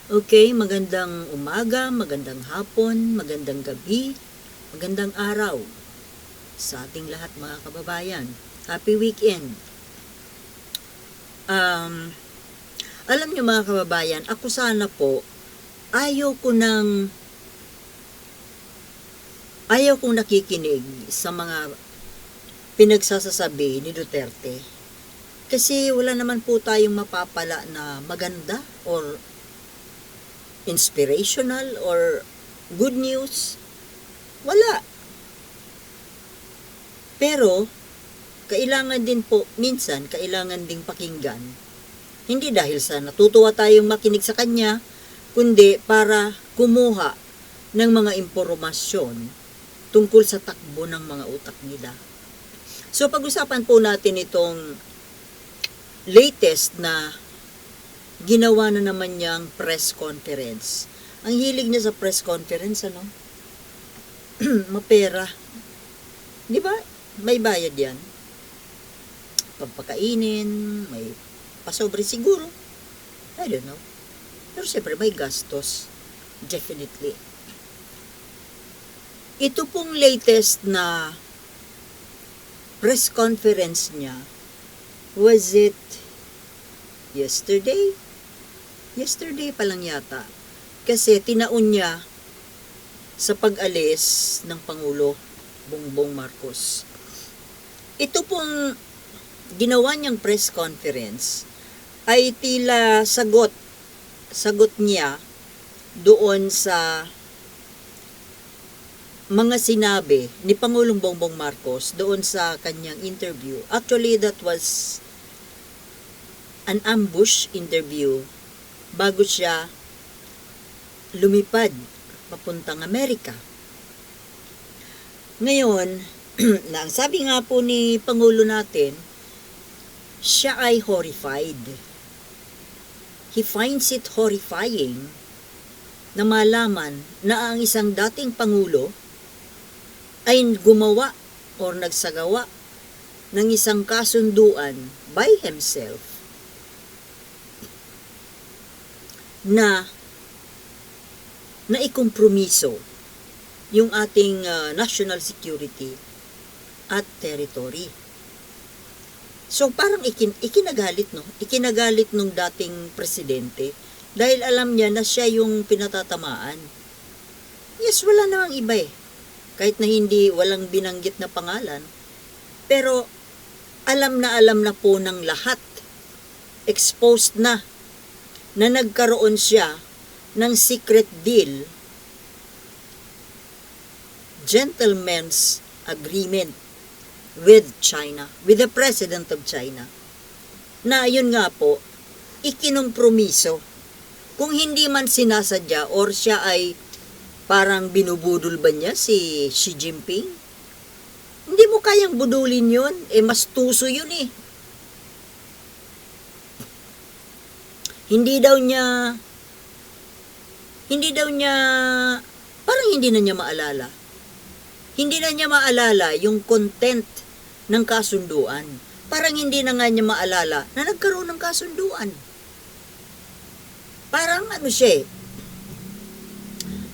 Okay, magandang umaga, magandang hapon, magandang gabi, magandang araw sa ating lahat mga kababayan. Happy weekend. Alam niyo mga kababayan, ako sana po, ayaw kong nakikinig sa mga pinagsasasabi ni Duterte. Kasi wala naman po tayong mapapala na maganda or inspirational or good news. Wala. Pero, kailangan din po, minsan, kailangan ding pakinggan. Hindi dahil sa natutuwa tayong makinig sa kanya, kundi para kumuha ng mga impormasyon tungkol sa takbo ng mga utak nila. So, pag-usapan po natin itong latest na ginawa na naman niyang press conference. Ang hilig niya sa press conference, ano? Mapera. Di ba? May bayad yan. Pagpakainin, may pasobre siguro. I don't know. Pero siyempre may gastos. Definitely. Ito pong latest na press conference niya, was it yesterday? Yesterday pa lang yata. Kasi tinaon niya sa pag-alis ng Pangulo Bongbong Marcos. Ito pong ginawa niyang press conference ay tila sagot niya doon sa mga sinabi ni Pangulong Bongbong Marcos doon sa kanyang interview. Actually, that was an ambush interview bago siya lumipad papuntang Amerika. Ngayon, na ang sabi nga po ni Pangulo natin, siya ay horrified. He finds it horrifying na malaman na ang isang dating Pangulo ay gumawa o nagsagawa ng isang kasunduan by himself na naikompromiso yung ating national security at territory. So parang ikinagalit, no? Ikinagalit nung dating presidente dahil alam niya na siya yung pinatatamaan. Yes, wala namang iba eh. Kahit na walang binanggit na pangalan. Pero alam na po ng lahat. Exposed na nagkaroon siya ng secret deal, gentleman's agreement with China, with the President of China, na yun nga po, ikinompromiso. Kung hindi man sinasadya or siya ay parang binubudol ba niya si Xi Jinping, hindi mo kayang budulin yun, mas tuso yun eh. Hindi daw niya, parang hindi na niya maalala. Hindi na niya maalala yung content ng kasunduan. Parang hindi na nga niya maalala na nagkaroon ng kasunduan. Parang siya eh,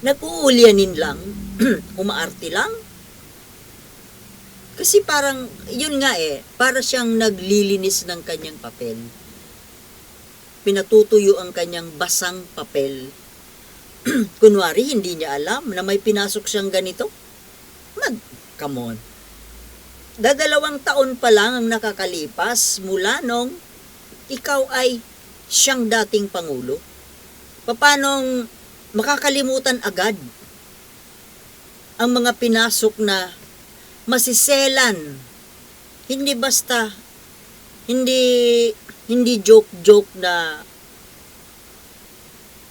nag-uulyanin lang, umaarte lang. Kasi parang, yun nga eh, para siyang naglilinis ng kanyang papel. Pinatutuyo ang kanyang basang papel. Kunwari, hindi niya alam na may pinasok siyang ganito. Come on. Dadalawang taon pa lang ang nakakalipas mula nung ikaw ay siyang dating Pangulo. Paanong makakalimutan agad ang mga pinasok na masiselan. Hindi basta, hindi joke-joke na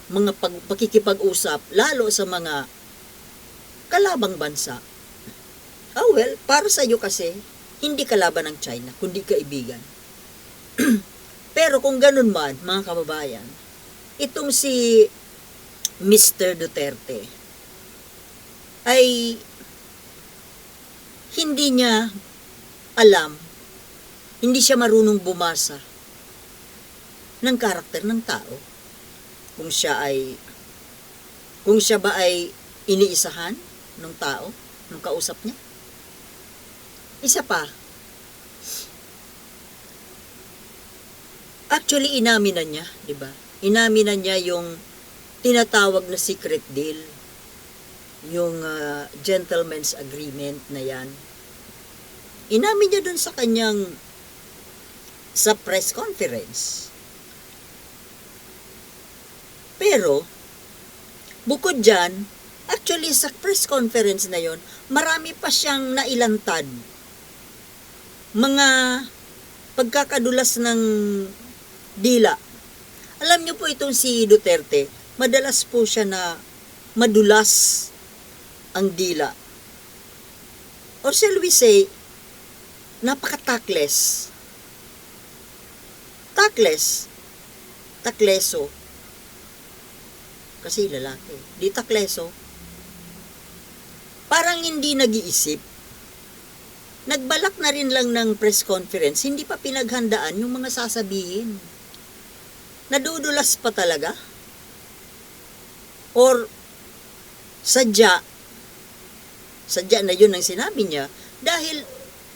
mga pakikipag-usap, lalo sa mga kalabang bansa. Well, para sa iyo kasi, hindi kalaban ng China, kundi kaibigan. Pero kung ganun man, mga kababayan, itong si Mr. Duterte ay hindi niya alam, hindi siya marunong bumasa ng karakter ng tao. kung siya ba ay iniisahan ng tao, ng kausap niya. Isa pa, actually inamin na niya, di ba? Inamin na niya yung tinatawag na secret deal, yung gentleman's agreement na yan. Inamin niya dun sa sa press conference. Pero, bukod dyan, actually sa press conference na yon, marami pa siyang nailantad. Mga pagkakadulas ng dila. Alam niyo po itong si Duterte, madalas po siya na madulas ang dila. Or shall we say, napaka-tactless. Takleso. Kasi lalaki. Di takleso. Parang hindi nag-iisip. Nagbalak na rin lang ng press conference, hindi pa pinaghandaan yung mga sasabihin. Nadudulas pa talaga? Or sadya na yun ang sinabi niya dahil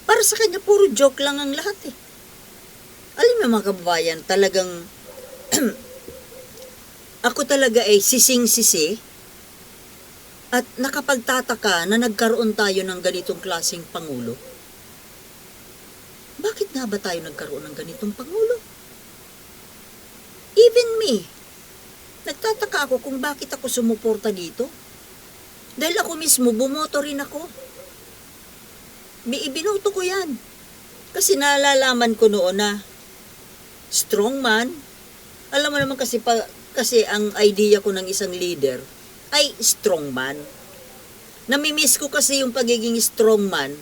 para sa kanya puro joke lang ang lahat eh. Alam mo mga kababayan, talagang ako talaga ay sising-sisi at nakapagtataka na nagkaroon tayo ng ganitong klaseng pangulo. Bakit nga ba tayo nagkaroon ng ganitong pangulo? Even me, nagtataka ako kung bakit ako sumuporta dito. Dahil ako mismo, bumoto rin ako. Ibinoto ko yan. Kasi nalalaman ko noon na strongman. Alam mo naman kasi ang idea ko ng isang leader ay strongman. Namimiss ko kasi yung pagiging strongman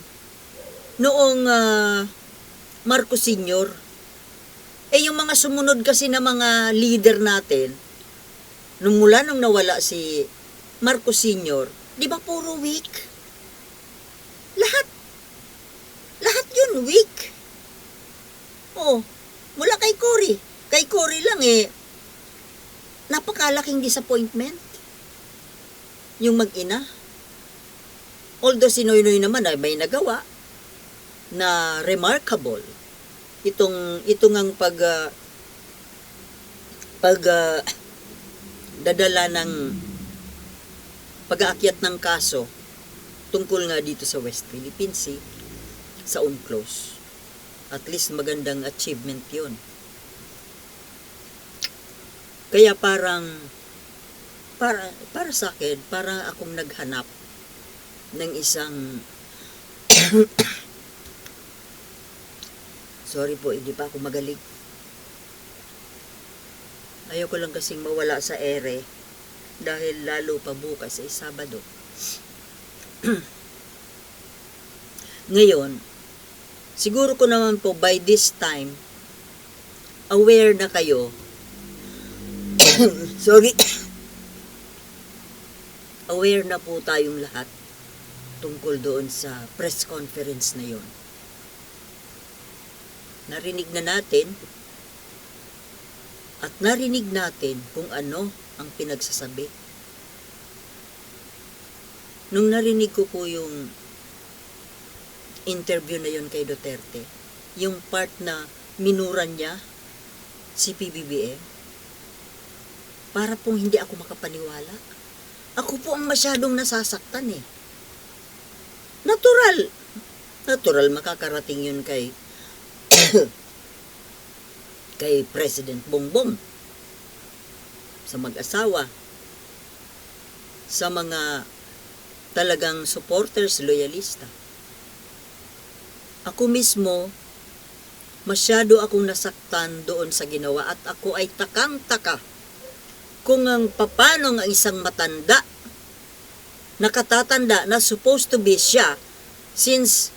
noong Marcos Sr. Yung mga sumunod kasi na mga leader natin, nung nawala si Marcos Sr., di ba puro weak? Lahat yun weak. Mula kay Cory. Kay Cory lang napakalaking disappointment. Yung mag-ina. Although si Noynoy naman ay may nagawa na remarkable. Itong ang dadala ng pag-aakyat ng kaso tungkol nga dito sa West Philippine Sea sa UNCLOS. At least magandang achievement yun. Kaya para sa akin, parang akong naghanap ng isang sorry po, hindi pa ako magaling. Ayoko lang kasing mawala sa ere dahil lalo pa bukas ay Sabado. Ngayon, siguro ko naman po by this time, aware na kayo. Sorry. Aware na po tayong lahat tungkol doon sa press conference na yon. Narinig na natin at narinig natin kung ano ang pinagsasabi. Nung narinig ko po yung interview na yon kay Duterte, yung part na minuran niya si PBBM, para pong hindi ako makapaniwala. Ako po ang masyadong nasasaktan eh. Natural makakarating yun kay President Bongbong, sa mag-asawa, sa mga talagang supporters, loyalista. Ako mismo, masyado akong nasaktan doon sa ginawa at ako ay takang-taka kung paano ang isang matanda, nakatatanda na supposed to be siya, since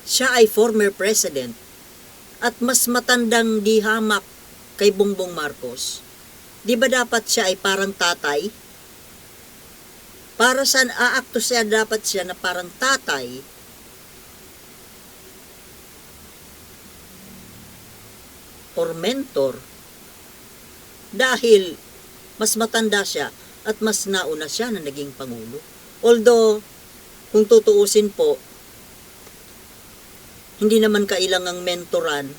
siya ay former president at mas matandang di hamak kay Bongbong Marcos. Di ba dapat siya ay parang tatay? Para saan aakto siya, dapat siya na parang tatay or mentor, dahil Mas matanda siya at mas nauna siya na naging Pangulo. Although, kung tutuusin po, hindi naman kailangang mentoran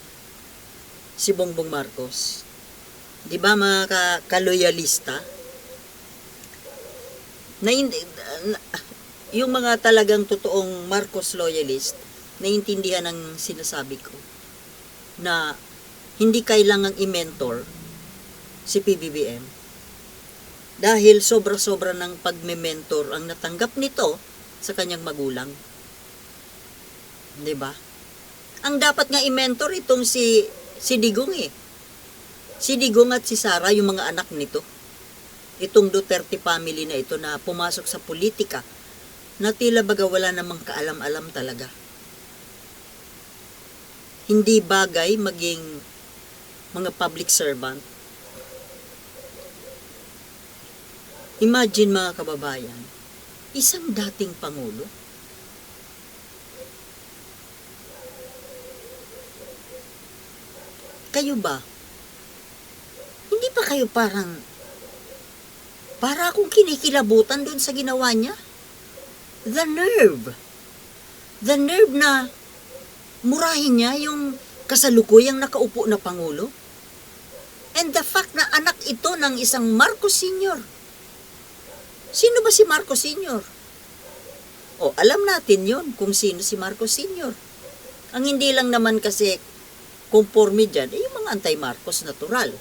si Bongbong Marcos. Di ba mga kaloyalista? Yung mga talagang totoong Marcos loyalist, naiintindihan ang sinasabi ko na hindi kailangang i-mentor si PBBM dahil sobra-sobra ng pagme-mentor ang natanggap nito sa kanyang magulang. 'Di ba? Ang dapat nga i-mentor itong si Digong eh. Si Digong at si Sara, yung mga anak nito. Itong Duterte family na ito na pumasok sa politika na tila baga wala namang kaalam-alam talaga. Hindi bagay maging mga public servant. Imagine mga kababayan, isang dating Pangulo. Kayo ba? Hindi pa kayo para akong kinikilabutan doon sa ginawa niya? The nerve na murahin niya yung kasalukuyang nakaupo na Pangulo. And the fact na anak ito ng isang Marcos Sr. Sino ba si Marcos Sr.? O, alam natin yon kung sino si Marcos Sr. Ang hindi lang naman kasi conforme dyan, yung mga anti-Marcos natural.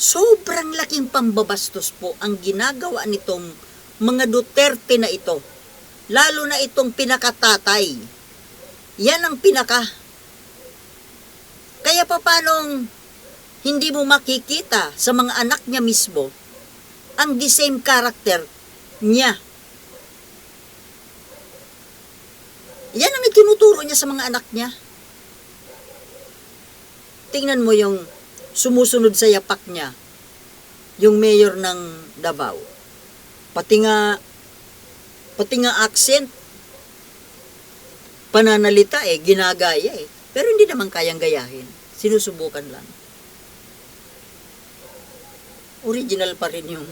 Sobrang laking pambabastos po ang ginagawa nitong mga Duterte na ito. Lalo na itong pinakatatay. Yan ang pinaka. Kaya paanong hindi mo makikita sa mga anak niya mismo ang the same character niya. Yan ang itinuturo niya sa mga anak niya. Tingnan mo yung sumusunod sa yapak niya, yung mayor ng Davao. Pati nga accent, pananalita ginagaya Pero hindi naman kayang gayahin. Sinusubukan lang. Original pa rin yung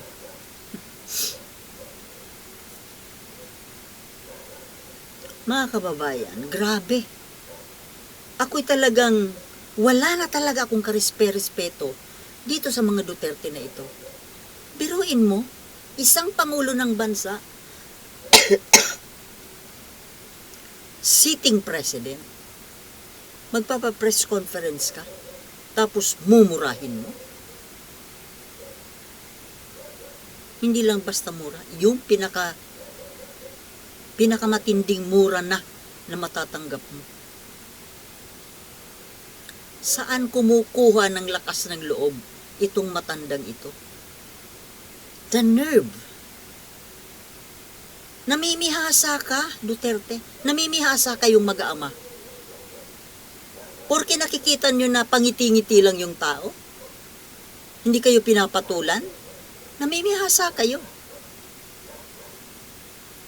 mga kababayan, grabe. Ako'y talagang wala na talaga akong karespeto dito sa mga Duterte na ito. Biruin mo, isang Pangulo ng bansa, sitting president, magpapa-press conference ka, tapos mumurahin mo. Hindi lang basta mura, yung pinakamatinding mura na matatanggap mo. Saan kumukuha ng lakas ng loob itong matandang ito? The nerve. Namimihasa ka, Duterte. Namimihasa kayong mag-aama. Porke nakikita nyo na pangiti-ngiti lang yung tao. Hindi kayo pinapatulan. Namimihasa kayo.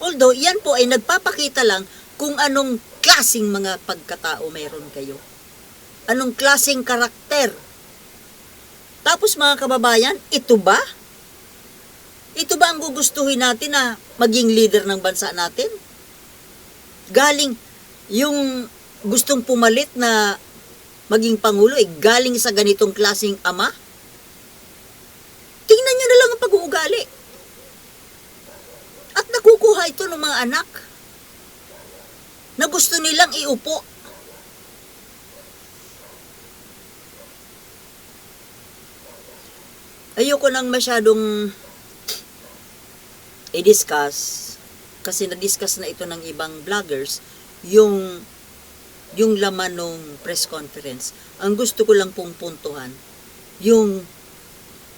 Although, yan po ay nagpapakita lang kung anong klaseng mga pagkatao mayroon kayo. Anong klaseng karakter. Tapos mga kababayan, ito ba? Ito ba ang gugustuhin natin na maging leader ng bansa natin? Galing, yung gustong pumalit na maging Pangulo galing sa ganitong klaseng ama? Tingnan nyo na lang ang pag-uugali. At nakukuha ito ng mga anak na gusto nilang iupo. Ayoko nang masyadong i-discuss kasi na-discuss na ito ng ibang vloggers yung laman ng press conference. Ang gusto ko lang pong puntuhan, yung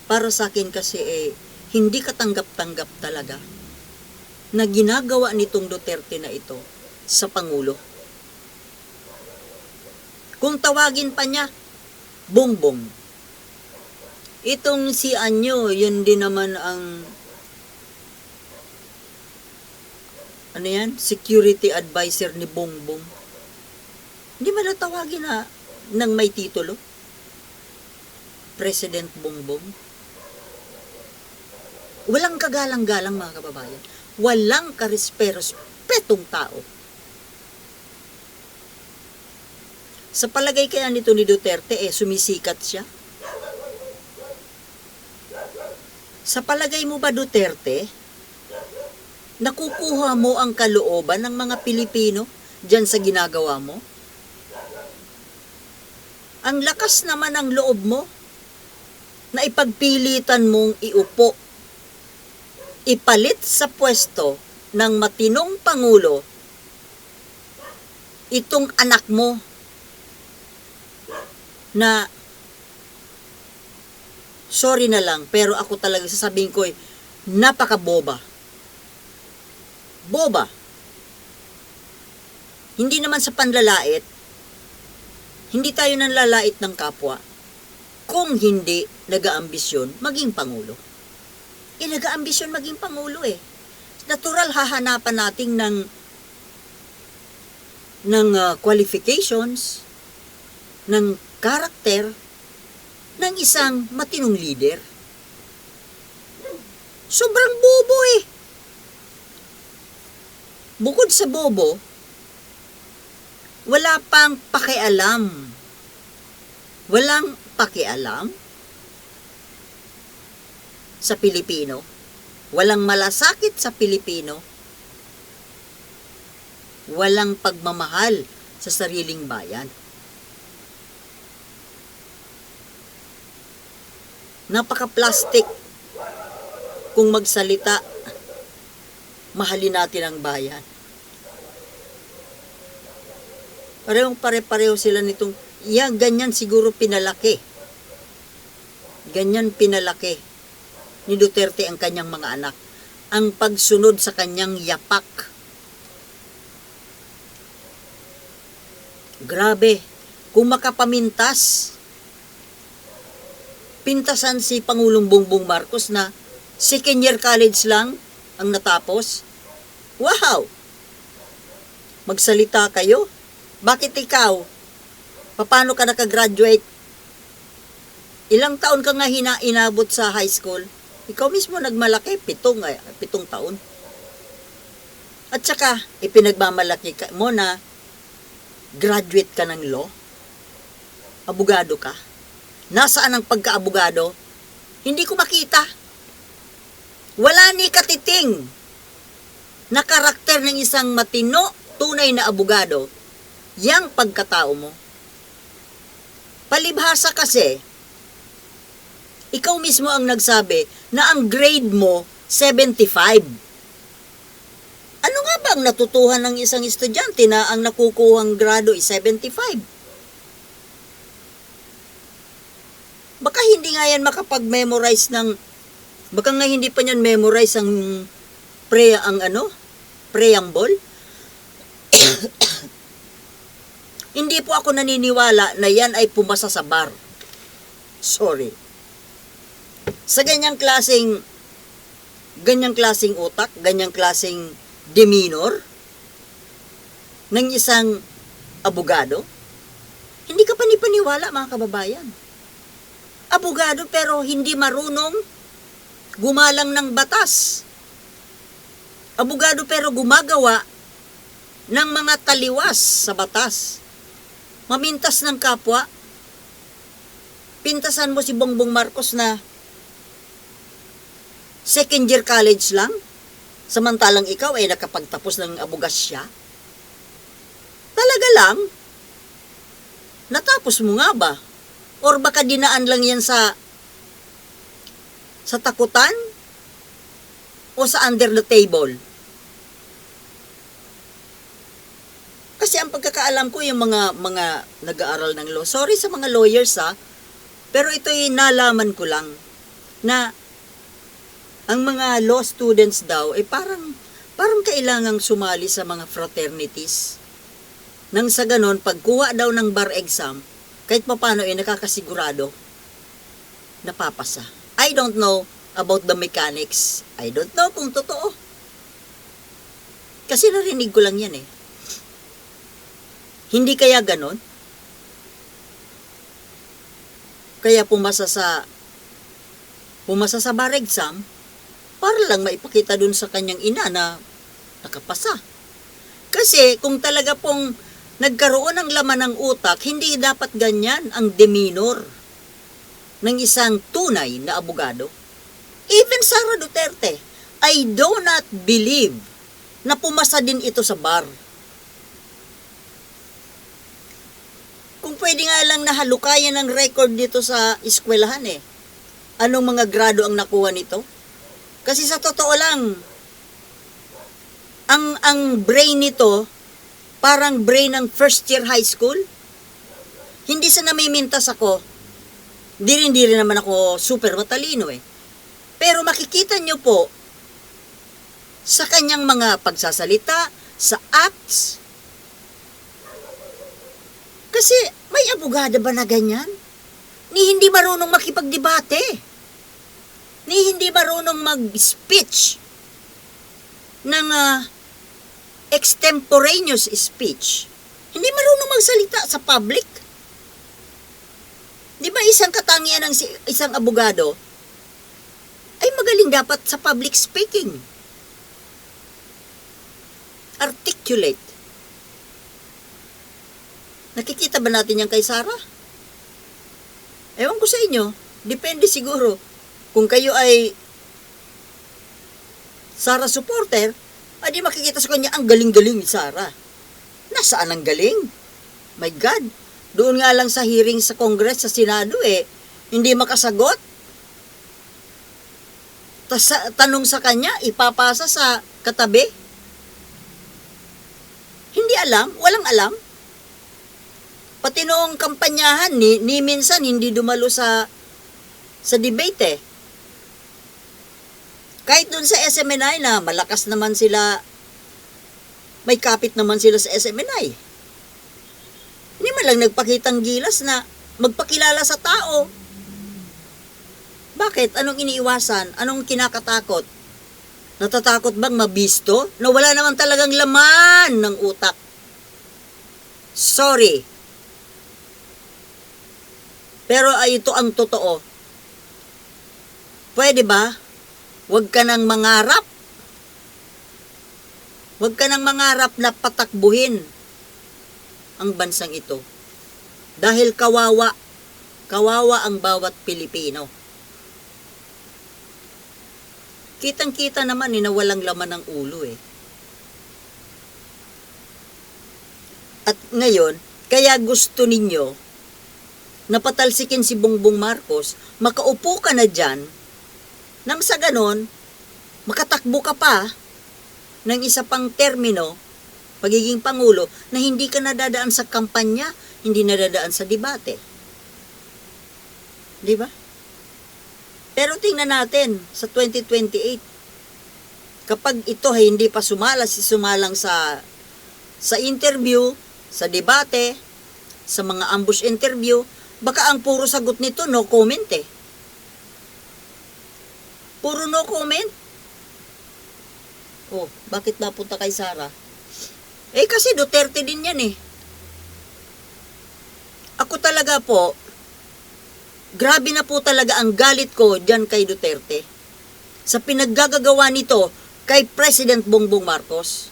para sa akin kasi hindi katanggap-tanggap talaga na ginagawa nitong Duterte na ito sa Pangulo. Kung tawagin pa niya, Bongbong. Itong si Anyo, yun din naman ang security advisor ni Bongbong. Hindi ba natawagin na ng may titulo? President Bongbong. Walang kagalang-galang mga kababayan. Walang karespeto-respetong tao. Sa palagay kaya nito ni Duterte, sumisikat siya? Sa palagay mo ba, Duterte, nakukuha mo ang kalooban ng mga Pilipino dyan sa ginagawa mo? Ang lakas naman ng loob mo na ipagpilitan mong iupo, ipalit sa pwesto ng matinong Pangulo itong anak mo na sorry na lang, pero ako talaga sasabihin ko napakaboba. Boba. Hindi naman sa panlalait, hindi tayo nanlalait ng kapwa kung hindi nag-aambisyon maging Pangulo. Nag-aambisyon maging Pangulo Natural hahanapan natin ng qualifications, ng karakter, ng isang matinong leader. Sobrang bobo Bukod sa bobo, wala pang pakialam. Walang pakialam sa Pilipino. Walang malasakit sa Pilipino. Walang pagmamahal sa sariling bayan. Napaka-plastic kung magsalita, mahalin natin ang bayan. Parehong pare-pareho sila nitong, ganyan siguro pinalaki. Ganyan pinalaki ni Duterte ang kanyang mga anak. Ang pagsunod sa kanyang yapak. Grabe, kung makapamintas, pintasan si Pangulong Bongbong Marcos na second year college lang ang natapos. Wow! Magsalita kayo. Bakit ikaw? Paano ka nakagraduate? Ilang taon ka nga inabot sa high school? Ikaw mismo nagmalaki, 7 taon. At saka, ipinagmamalaki mo na graduate ka ng law? Abogado ka? Nasaan ang pagka-abogado? Hindi ko makita. Wala ni katiting na karakter ng isang matino, tunay na abogado, yang pagkatao mo. Palibhasa kasi, ikaw mismo ang nagsabi na ang grade mo 75. Ano nga ba ang natutuhan ng isang estudyante na ang nakukuhang grado is 75? Baka hindi nga yan makapag-memorize baka nga hindi pa niyan memorize ang preamble. Hindi po ako naniniwala na yan ay pumasa sa bar. Sorry. Sa ganyang klaseng utak, ganyang klaseng demeanor ng isang abogado, hindi ka panipaniwala mga kababayan. Abogado pero hindi marunong gumalang ng batas. Abogado pero gumagawa ng mga taliwas sa batas. Mamintas ng kapwa. Pintasan mo si Bongbong Marcos na second year college lang, samantalang ikaw ay nakapagtapos ng abogasya. Talaga lang? Natapos mo nga ba? Or baka dinaan lang yan sa takutan? O sa under the table? Kasi ang pagkakaalam ko yung mga nag-aaral ng law. Sorry sa mga lawyers pero ito'y nalaman ko lang na ang mga law students daw parang kailangang sumali sa mga fraternities. Nang sa ganon, pagkuha daw ng bar exam, kahit paano nakakasigurado napapasa. I don't know about the mechanics. I don't know kung totoo. Kasi narinig ko lang yan Hindi kaya ganon? Kaya pumasa sa bar exam, para lang maipakita dun sa kanyang ina na nakapasa. Kasi kung talaga pong nagkaroon ng laman ng utak, hindi dapat ganyan ang demeanor ng isang tunay na abogado. Even Sara Duterte, I do not believe na pumasa din ito sa bar. Kung pwede nga lang nahalukayan ng record dito sa eskwelahan anong mga grado ang nakuha nito? Kasi sa totoo lang, ang brain nito, parang brain ng first year high school. Hindi sa namimintas ako, di rin naman ako super matalino Pero makikita nyo po, sa kanyang mga pagsasalita, sa acts, kasi may abogada ba na ganyan? Ni hindi marunong makipagdebate. Ni hindi marunong mag-speech ng extemporaneous speech. Hindi marunong magsalita sa public. Di ba isang katangian ng isang abogado ay magaling dapat sa public speaking. Articulate. Nakikita ba natin yan kay Sara? Ewan ko sa inyo. Depende siguro. Kung kayo ay Sara supporter, di makikita sa kanya ang galing-galing ni Sara. Nasaan ang galing? My God. Doon nga lang sa hearing sa Congress, sa Senado hindi makasagot. Tanong sa kanya, ipapasa sa katabi. Hindi alam, walang alam. Pati noong kampanyahan ni minsan hindi dumalo sa debate Kahit dun sa SMNI na malakas naman sila, may kapit naman sila sa SMNI. Hindi man lang nagpakitang gilas na magpakilala sa tao. Bakit? Anong iniiwasan? Anong kinakatakot? Natatakot bang mabisto? Na wala naman talagang laman ng utak. Sorry. Pero ito ang totoo. Pwede ba? Huwag ka nang mangarap. Huwag ka nang mangarap na patakbuhin ang bansang ito. Dahil kawawa ang bawat Pilipino. Kitang-kita naman na walang laman ng ulo At ngayon, kaya gusto ninyo na patalsikin si Bongbong Marcos, makaupo ka na dyan, nang sa ganon, makatakbo ka pa ng isa pang termino, pagiging Pangulo, na hindi ka nadadaan sa kampanya, hindi nadadaan sa debate. Di ba? Pero tingnan natin, sa 2028, kapag ito ay hindi pa sumalang sa interview, sa debate, sa mga ambush interview, baka ang puro sagot nito, no comment Puro no comment. Oh, bakit napunta kay Sara? Kasi Duterte din yan Ako talaga po, grabe na po talaga ang galit ko dyan kay Duterte. Sa pinaggagawa nito kay President Bongbong Marcos.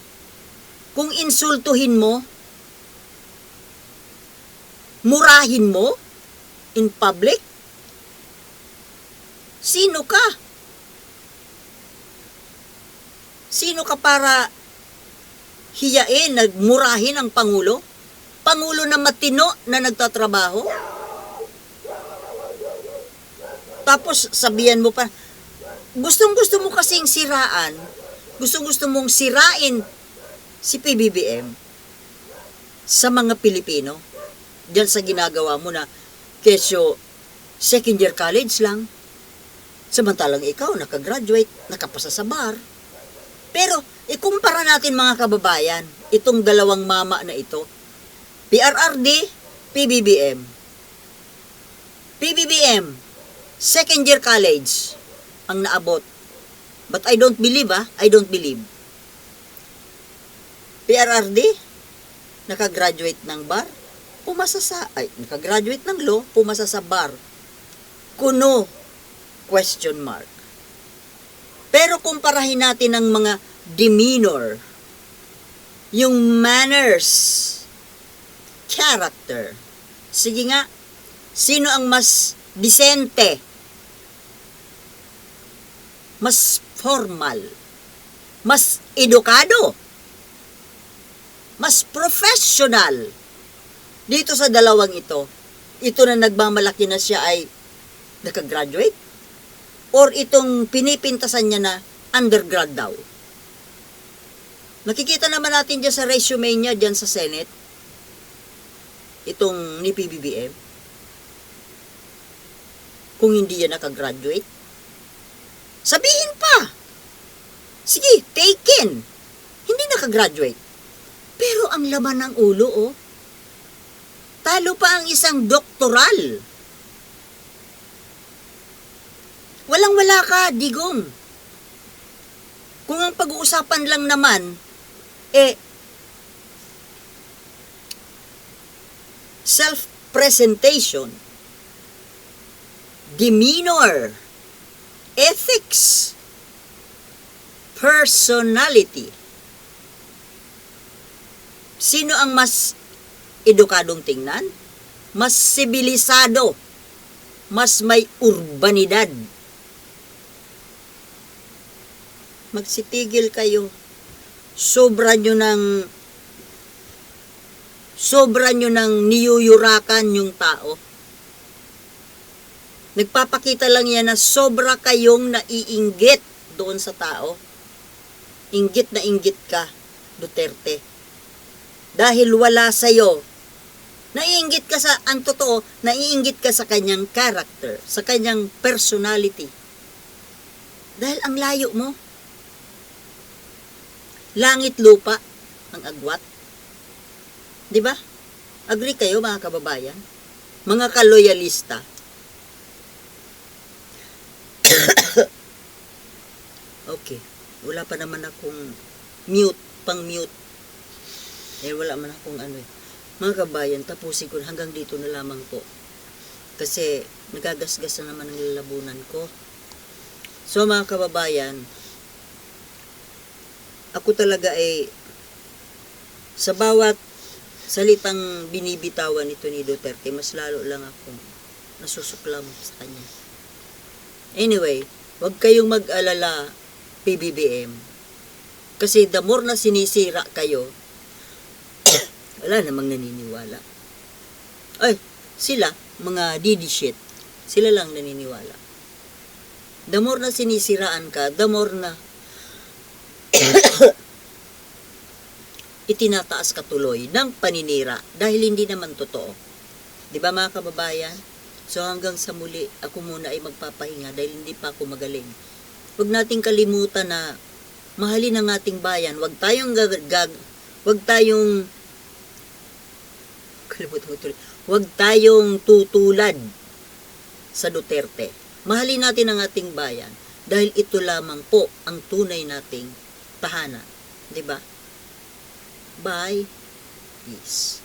Kung insultuhin mo, murahin mo in public, sino ka? Sino ka para hiyain, nagmurahin ang Pangulo? Pangulo na matino na nagtatrabaho? Tapos sabihan mo pa, gustong-gusto mo kasing siraan, gustong-gusto mong sirain si PBBM sa mga Pilipino. Diyan sa ginagawa mo na, kesyo, second year college lang. Samantalang ikaw, nakagraduate, nakapasa sa bar. Pero, ikumpara natin mga kababayan, itong dalawang mama na ito. PRRD, PBBM. PBBM, second year college ang naabot. But I don't believe I don't believe. PRRD, nakagraduate ng bar, nakagraduate ng law, pumasa sa bar. Kuno, question mark. Pero kumparahin natin ang mga demeanor, yung manners, character. Sige nga, sino ang mas disente, mas formal, mas edukado, mas professional dito sa dalawang ito? Ito na nagmamalaki na siya ay nakagraduate? Or itong pinipintasan niya na undergrad daw? Nakikita naman natin dyan sa resume niya dyan sa Senate, itong ni PBBM, kung hindi yan nakagraduate. Sabihin pa, sige, taken, hindi nakagraduate. Pero ang laman ng ulo, oh, talo pa ang isang doktoral. Walang-wala ka, digong. Kung ang pag-uusapan lang naman, self-presentation, demeanor, ethics, personality, sino ang mas edukadong tingnan? Mas sibilisado, mas may urbanidad? Magsitigil kayo. Sobra nyo ng niyuyurakan yung tao. Nagpapakita lang yan na sobra kayong naiinggit doon sa tao. Inggit na inggit ka, Duterte. Dahil wala sa'yo. Naiinggit ka sa, ang totoo, naiinggit ka sa kanyang character, sa kanyang personality. Dahil ang layo mo. Langit lupa ang agwat. 'Di ba? Agree kayo mga kababayan? Mga kaloyalista. Okay. Wala pa naman akong pang-mute. Wala man akong ano eh. Mga kabayan, tapusin ko hanggang dito na lamang po. Kasi nagagasgas na naman ang lalabunan ko. So mga kababayan, ako talaga ay sa bawat salitang binibitawan nito ni Duterte, mas lalo lang ako nasusuklam sa kanya. Anyway, wag kayong mag-alala, PBBM. Kasi the more na sinisira kayo, wala namang naniniwala. Ay, sila, mga didi shit, sila lang naniniwala. The more na sinisiraan ka, the more na itinataas ka tuloy ng paninira dahil hindi naman totoo. 'Di ba mga kababayan? So hanggang sa muli, ako muna ay magpapahinga dahil hindi pa ako magaling. Huwag nating kalimutan na mahalin ang ating bayan. Huwag tayong tutulad sa Duterte. Mahalin natin ang ating bayan dahil ito lamang po ang tunay nating tahanan. 'Di ba? Bye. Peace.